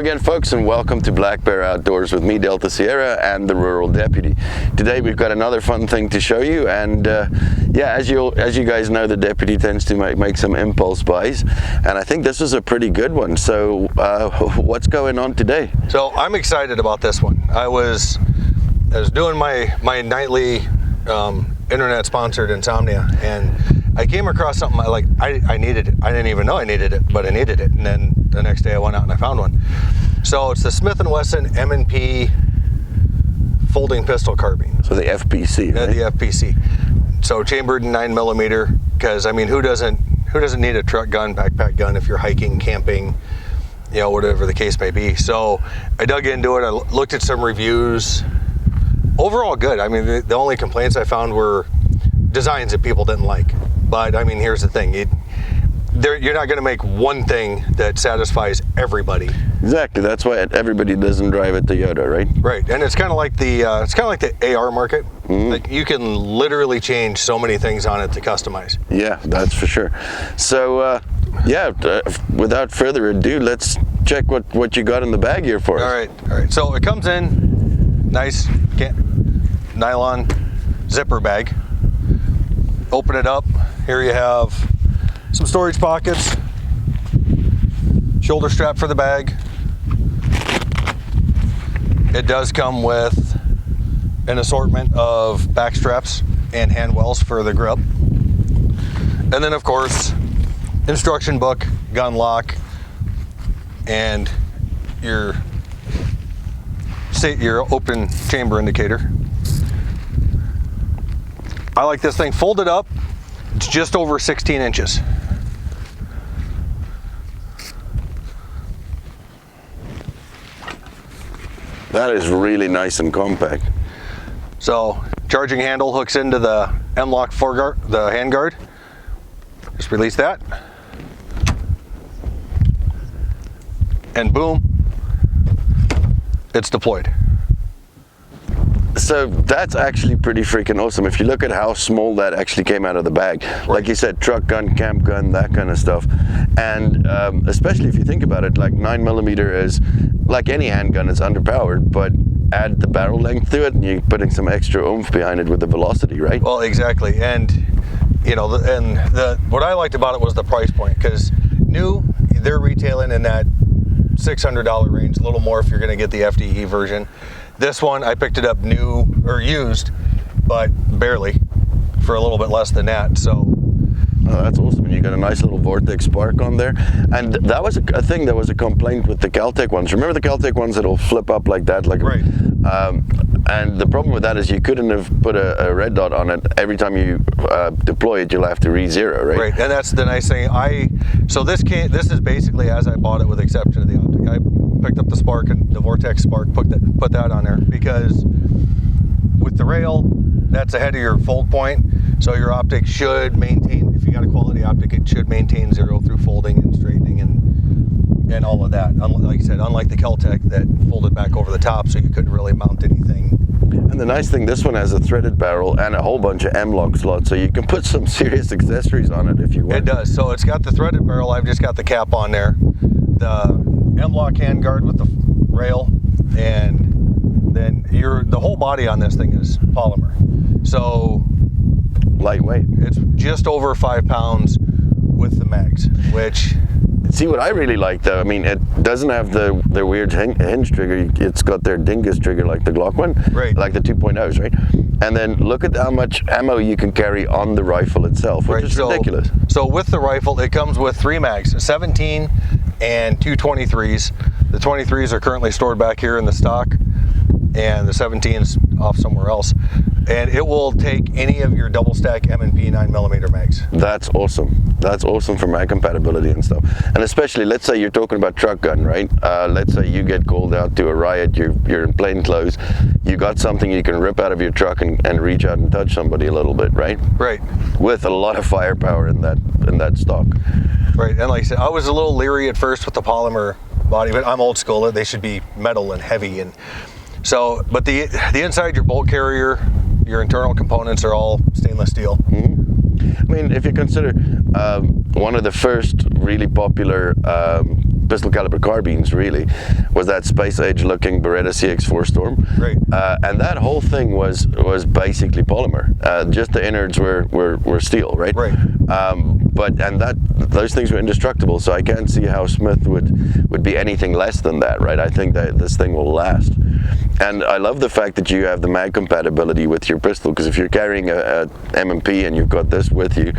again, folks, and welcome to Black Bear Outdoors with me, Delta Sierra, and the Rural Deputy. Today we've got another fun thing to show you, and yeah, as you guys know, the Deputy tends to make some impulse buys, and I think this is a pretty good one. So what's going on today? So I'm excited about this one. I was doing my nightly internet sponsored insomnia, and I came across something I needed it. I didn't even know I needed it, but I needed it. And then the next day I went out and I found one. So it's the Smith & Wesson M&P folding pistol carbine. So the FPC, right? The FPC. So chambered in 9mm, because I mean, who doesn't need a truck gun, backpack gun if you're hiking, camping, you know, whatever the case may be. So I dug into it. I looked at some reviews. Overall good. I mean, the only complaints I found were designs that people didn't like. But I mean, here's the thing: you're not going to make one thing that satisfies everybody. Exactly. That's why everybody doesn't drive a Toyota, right? Right. And it's kind of like the AR market. Mm-hmm. Like, you can literally change so many things on it to customize. Yeah, that's for sure. So without further ado, let's check what you got in the bag here for us. All right. So it comes in nice nylon zipper bag. Open it up. Here you have some storage pockets, shoulder strap for the bag. It does come with an assortment of back straps and hand wells for the grip. And then, of course, instruction book, gun lock, and your open chamber indicator. I like this thing folded up. It's just over 16 inches. That is really nice and compact. So, charging handle hooks into the M-lock foreguard, the handguard. Just release that. And boom, it's deployed. So that's actually pretty freaking awesome. If you look at how small that actually came out of the bag, right. Like you said, truck gun, camp gun, that kind of stuff. And especially if you think about it, like 9mm is, like any handgun, it's underpowered, but add the barrel length to it and you're putting some extra oomph behind it with the velocity, right? Well, exactly. And you know, what I liked about it was the price point, because they're retailing in that $600 range, a little more if you're going to get the FDE version. This one, I picked it up new or used, but barely, for a little bit less than that. So, oh, that's awesome. And you got a nice little vortex spark on there. And that was a thing that was a complaint with the Caltech ones. Remember the Caltech ones that'll flip up like that? Right. And the problem with that is you couldn't have put a red dot on it. Every time you deploy it, you'll have to re-zero, right? Right, and that's the nice thing. So this is basically as I bought it, with the exception of the optic. I picked up the spark and the vortex spark, put that on there, because with the rail, that's ahead of your fold point, so your optic should maintain, if you got a quality optic, it should maintain zero through folding and straightening and all of that. Like I said, unlike the Caltech that folded back over the top, so you couldn't really mount anything. And the nice thing, this one has a threaded barrel and a whole bunch of M-lock slots, so you can put some serious accessories on it if you want. It does. So it's got the threaded barrel. I've just got the cap on there. The M-lock handguard with the rail, and then the whole body on this thing is polymer. So lightweight. It's just over 5 pounds with the mags, which... See, what I really like, though, I mean, it doesn't have the weird hinge trigger. It's got their dingus trigger like the Glock one, right? Like the 2.0s, right? And then look at how much ammo you can carry on the rifle itself, which is ridiculous. So with the rifle, it comes with 3 mags, 17 and 2 23s. The 23s are currently stored back here in the stock, and the 17's off somewhere else. And it will take any of your double stack M&P 9mm mags. That's awesome. That's awesome for mag compatibility and stuff. And especially, let's say you're talking about truck gun, right? Let's say you get called out to a riot, you're in plain clothes, you got something you can rip out of your truck and reach out and touch somebody a little bit, right? Right. With a lot of firepower in that stock. Right, and like I said, I was a little leery at first with the polymer body, but I'm old school. They should be metal and heavy, and so, but the inside, your bolt carrier, your internal components are all stainless steel. Mm-hmm. I mean, if you consider one of the first really popular pistol caliber carbines really, was that space age looking Beretta CX4 Storm. Right. And that whole thing was basically polymer. Just the innards were steel, right? Right. Those things were indestructible, so I can't see how Smith would be anything less than that, right? I think that this thing will last. And I love the fact that you have the mag compatibility with your pistol, because if you're carrying a M&P and you've got this with you,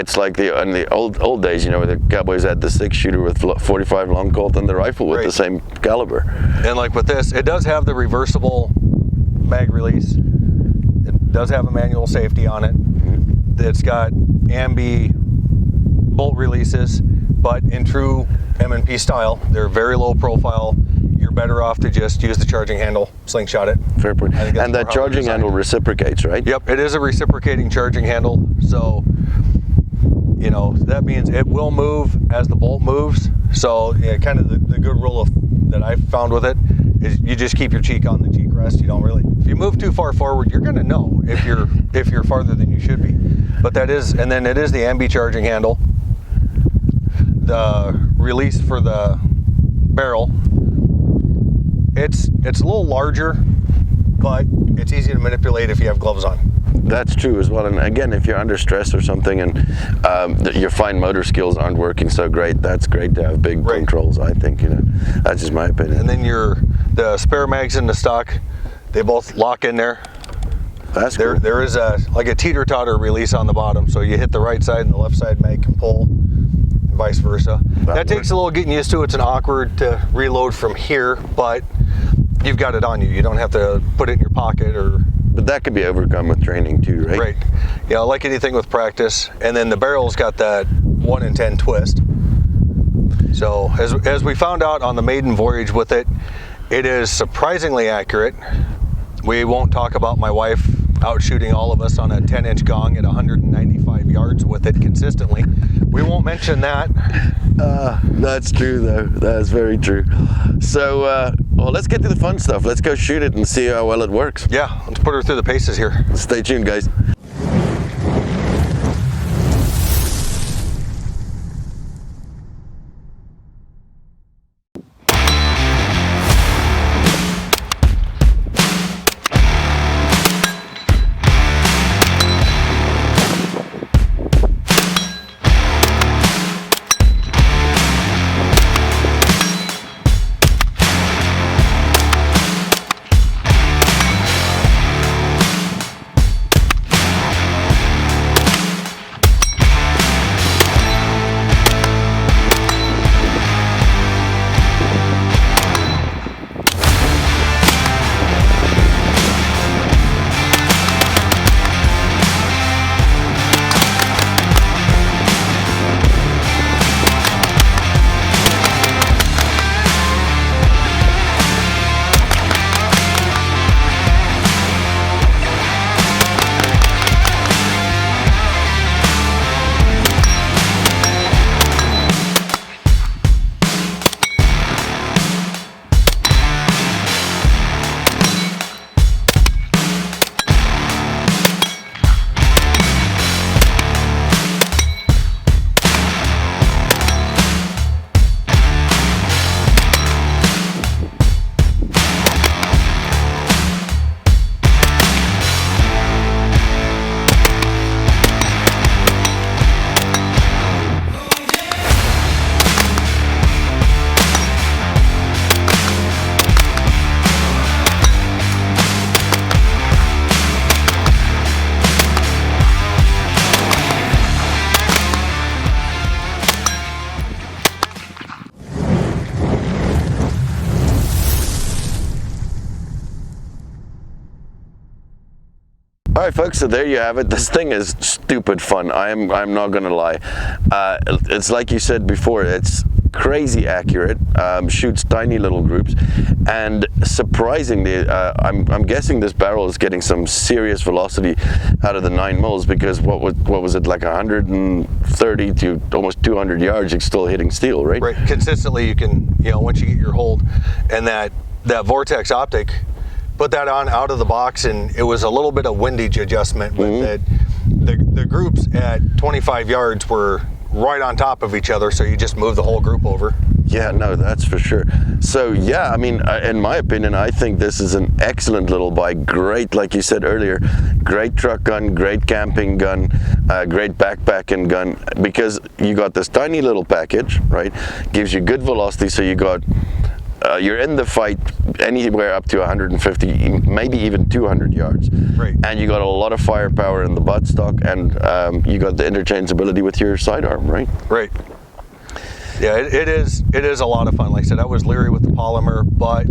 it's like in the old days, you know, the cowboys had the 6-shooter with 45 long Colt and the rifle with the same caliber. And like with this, it does have the reversible mag release. It does have a manual safety on it. It's got ambi bolt releases, but in true M&P style, they're very low profile. You're better off to just use the charging handle, slingshot it. Fair point. And that charging handle reciprocates, right? Yep, it is a reciprocating charging handle. So, you know, that means it will move as the bolt moves. So, yeah, kind of the good rule that I've found with it is you just keep your cheek on the cheek rest. You don't really. If you move too far forward, you're going to know if you're farther than you should be. But that is, and then it is the ambi charging handle. The release for the barrel, it's a little larger, but it's easy to manipulate if you have gloves on. That's true as well. And again, if you're under stress or something and your fine motor skills aren't working so great, that's great to have big controls, I think, you know. That's just my opinion. And then the spare mags in the stock, they both lock in there. That's cool. There is like a teeter-totter release on the bottom, so you hit the right side and the left side mag can pull, and vice versa. That takes a little getting used to. It's an awkward to reload from here, but you've got it on you. You don't have to put it in your pocket or... But that could be overcome with training too, right? Right. Yeah, like anything with practice. And then the barrel's got that 1 in 10 twist. So as we found out on the maiden voyage with it, it is surprisingly accurate. We won't talk about my wife out shooting all of us on a 10-inch gong at 195 yards with it consistently. We won't mention that. That's true, though. That's very true. So, well, let's get to the fun stuff. Let's go shoot it and see how well it works. Yeah, let's put her through the paces here. Stay tuned, guys. All right, folks, so there you have it. This thing is stupid fun. I'm not gonna lie. It's like you said before, it's crazy accurate, shoots tiny little groups, and surprisingly, I'm guessing this barrel is getting some serious velocity out of the 9mm, because what was it, like 130 to almost 200 yards, you're still hitting steel, right? Right, consistently you can, once you get your hold, and that Vortex optic, put that on out of the box, and it was a little bit of windage adjustment with it. The groups at 25 yards were right on top of each other, so you just move the whole group over. Yeah, no, that's for sure. So yeah, I mean, in my opinion, I think this is an excellent little bike. Great, like you said earlier, great truck gun, great camping gun, great backpacking gun, because you got this tiny little package, right? Gives you good velocity, so you got you're in the fight anywhere up to 150, maybe even 200 yards. Right. And you got a lot of firepower in the buttstock, and you got the interchangeability with your sidearm, right? Right. Yeah, it is a lot of fun. Like I said, I was leery with the polymer, but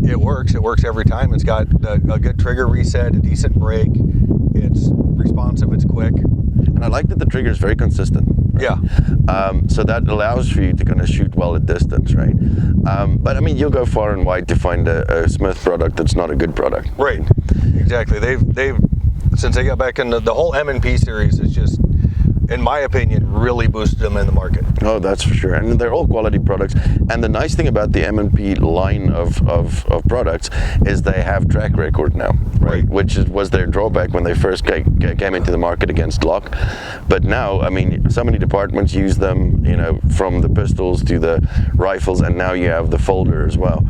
it works. It works every time. It's got a good trigger reset, a decent brake. It's responsive. It's quick. And I like that the trigger is very consistent. Right? Yeah. So that allows for you to kind of shoot well at distance, right? But I mean, you'll go far and wide to find a Smith product that's not a good product. Right. Exactly. They've since they got back into the whole M&P series, is just, in my opinion, really boosted them in the market. Oh, that's for sure. And they're all quality products. And the nice thing about the M&P line of products is they have track record now, right? Which was their drawback when they first came into the market against Glock. But now, I mean, so many departments use them, you know, from the pistols to the rifles, and now you have the folder as well.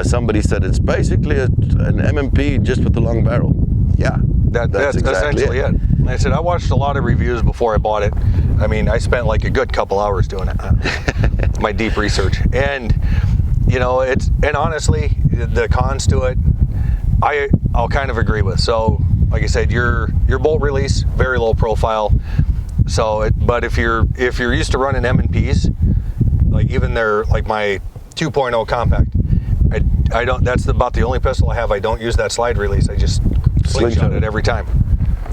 Somebody said it's basically an M&P just with the long barrel. Yeah. That's exactly essentially it. Like I said, I watched a lot of reviews before I bought it. I mean, I spent like a good couple hours doing it, my deep research. And, you know, and honestly, the cons to it, I'll kind of agree with. So, like I said, your bolt release, very low profile. So, but if you're used to running M&Ps, like even like my 2.0 compact, I don't, that's about the only pistol I have. I don't use that slide release. I just slingshot it every time.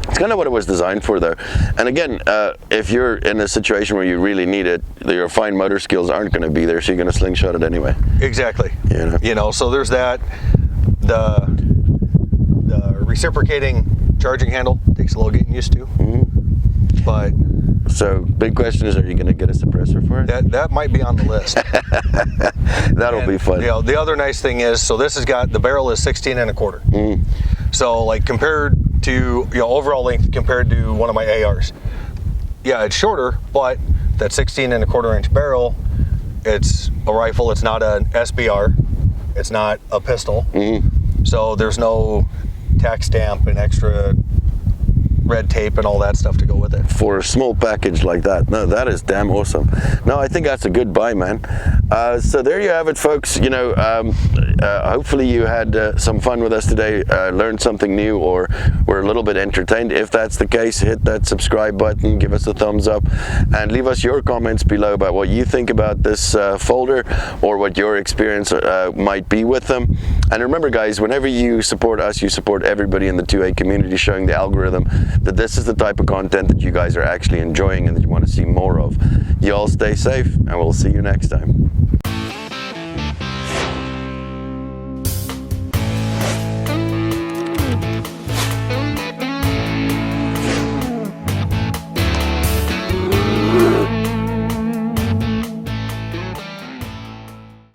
It's kind of what it was designed for, though. And again, if you're in a situation where you really need it, your fine motor skills aren't going to be there, so you're going to slingshot it anyway. Exactly. You know, so there's that. The reciprocating charging handle takes a little getting used to. Mm-hmm. But so big question is, are you going to get a suppressor for it? That might be on the list. That'll be fun. You know, the other nice thing is, so this has got, the barrel is 16 1/4. Mm. So like compared to, you know, overall length compared to one of my ARs, yeah, it's shorter, but that 16 1/4 inch barrel, it's a rifle. It's not an SBR. It's not a pistol. Mm. So there's no tax stamp and extra red tape and all that stuff to go with it. For a small package like that, no, that is damn awesome. No, I think that's a good buy, man. So there you have it, folks. You know, hopefully you had some fun with us today, learned something new, or were a little bit entertained. If that's the case, hit that subscribe button, give us a thumbs up, and leave us your comments below about what you think about this folder, or what your experience might be with them. And remember, guys, whenever you support us, you support everybody in the 2A community, showing the algorithm that this is the type of content that you guys are actually enjoying and that you want to see more of. You all stay safe, and we'll see you next time.